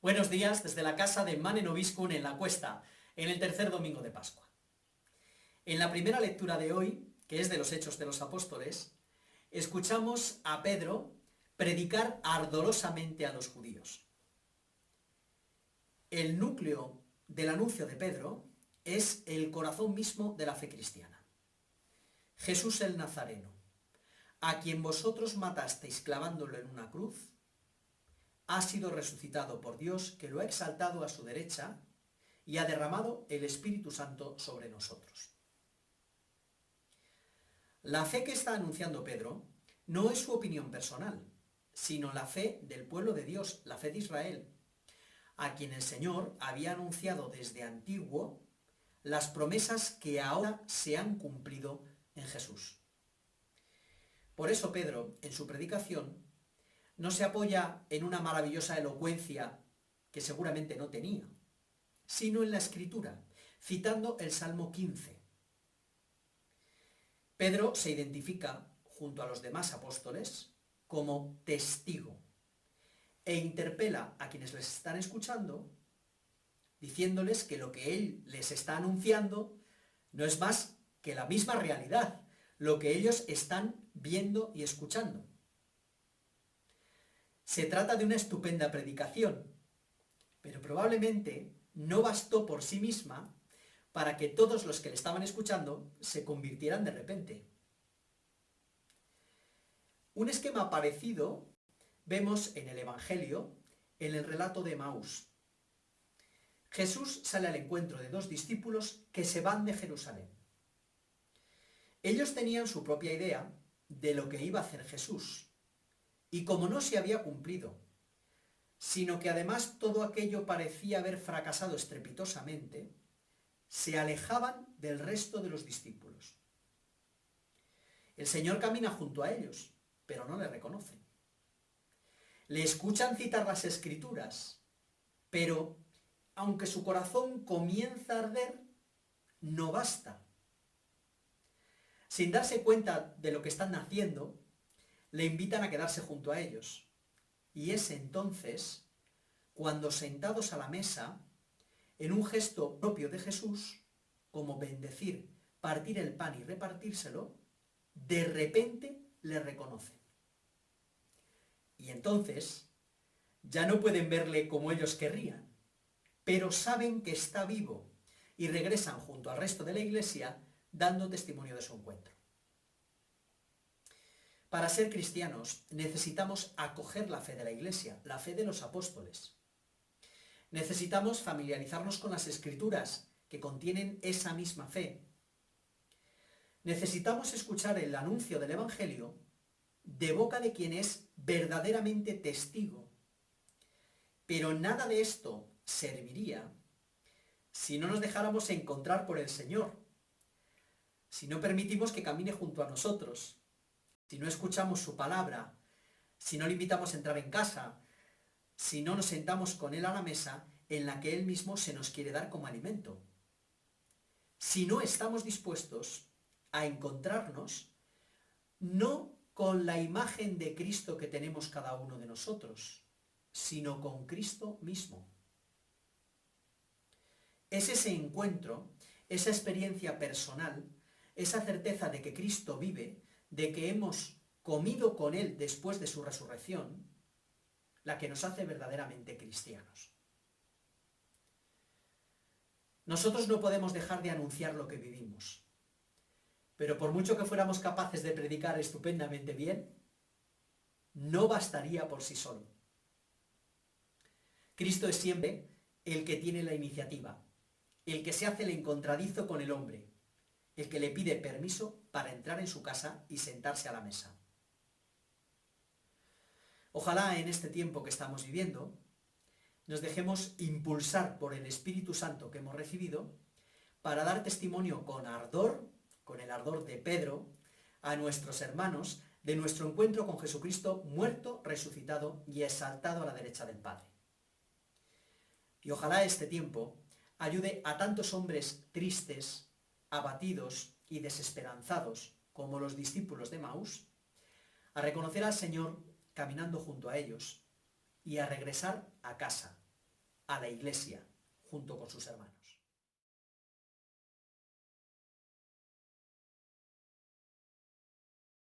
Buenos días desde la casa de Mane Noviscum en La Cuesta, en el tercer domingo de Pascua. En la primera lectura de hoy, que es de los Hechos de los Apóstoles, escuchamos a Pedro predicar ardorosamente a los judíos. El núcleo del anuncio de Pedro es el corazón mismo de la fe cristiana. Jesús el Nazareno, a quien vosotros matasteis clavándolo en una cruz, ha sido resucitado por Dios, que lo ha exaltado a su derecha y ha derramado el Espíritu Santo sobre nosotros. La fe que está anunciando Pedro no es su opinión personal, sino la fe del pueblo de Dios, la fe de Israel, a quien el Señor había anunciado desde antiguo las promesas que ahora se han cumplido en Jesús. Por eso Pedro, en su predicación, no se apoya en una maravillosa elocuencia que seguramente no tenía, sino en la Escritura, citando el Salmo 15. Pedro se identifica, junto a los demás apóstoles, como testigo e interpela a quienes les están escuchando, diciéndoles que lo que él les está anunciando no es más que la misma realidad, lo que ellos están viendo y escuchando. Se trata de una estupenda predicación, pero probablemente no bastó por sí misma para que todos los que le estaban escuchando se convirtieran de repente. Un esquema parecido vemos en el Evangelio, en el relato de Emaús. Jesús sale al encuentro de dos discípulos que se van de Jerusalén. Ellos tenían su propia idea de lo que iba a hacer Jesús, y como no se había cumplido, sino que además todo aquello parecía haber fracasado estrepitosamente, se alejaban del resto de los discípulos. El Señor camina junto a ellos, pero no le reconocen. Le escuchan citar las Escrituras, pero aunque su corazón comienza a arder, no basta. Sin darse cuenta de lo que están haciendo, le invitan a quedarse junto a ellos. Y es entonces cuando, sentados a la mesa, en un gesto propio de Jesús, como bendecir, partir el pan y repartírselo, de repente le reconocen. Y entonces ya no pueden verle como ellos querrían, pero saben que está vivo y regresan junto al resto de la iglesia dando testimonio de su encuentro. Para ser cristianos necesitamos acoger la fe de la Iglesia, la fe de los apóstoles. Necesitamos familiarizarnos con las Escrituras que contienen esa misma fe. Necesitamos escuchar el anuncio del Evangelio de boca de quien es verdaderamente testigo. Pero nada de esto serviría si no nos dejáramos encontrar por el Señor, si no permitimos que camine junto a nosotros, si no escuchamos su palabra, si no le invitamos a entrar en casa, si no nos sentamos con él a la mesa en la que él mismo se nos quiere dar como alimento. Si no estamos dispuestos a encontrarnos, no con la imagen de Cristo que tenemos cada uno de nosotros, sino con Cristo mismo. Es ese encuentro, esa experiencia personal, esa certeza de que Cristo vive, de que hemos comido con Él después de su resurrección, la que nos hace verdaderamente cristianos. Nosotros no podemos dejar de anunciar lo que vivimos, pero por mucho que fuéramos capaces de predicar estupendamente bien, no bastaría por sí solo. Cristo es siempre el que tiene la iniciativa, el que se hace el encontradizo con el hombre, el que le pide permiso para entrar en su casa y sentarse a la mesa. Ojalá en este tiempo que estamos viviendo nos dejemos impulsar por el Espíritu Santo que hemos recibido para dar testimonio con ardor, con el ardor de Pedro, a nuestros hermanos de nuestro encuentro con Jesucristo muerto, resucitado y exaltado a la derecha del Padre. Y ojalá este tiempo ayude a tantos hombres tristes, abatidos y desesperanzados como los discípulos de Emaús, a reconocer al Señor caminando junto a ellos y a regresar a casa, a la Iglesia junto con sus hermanos.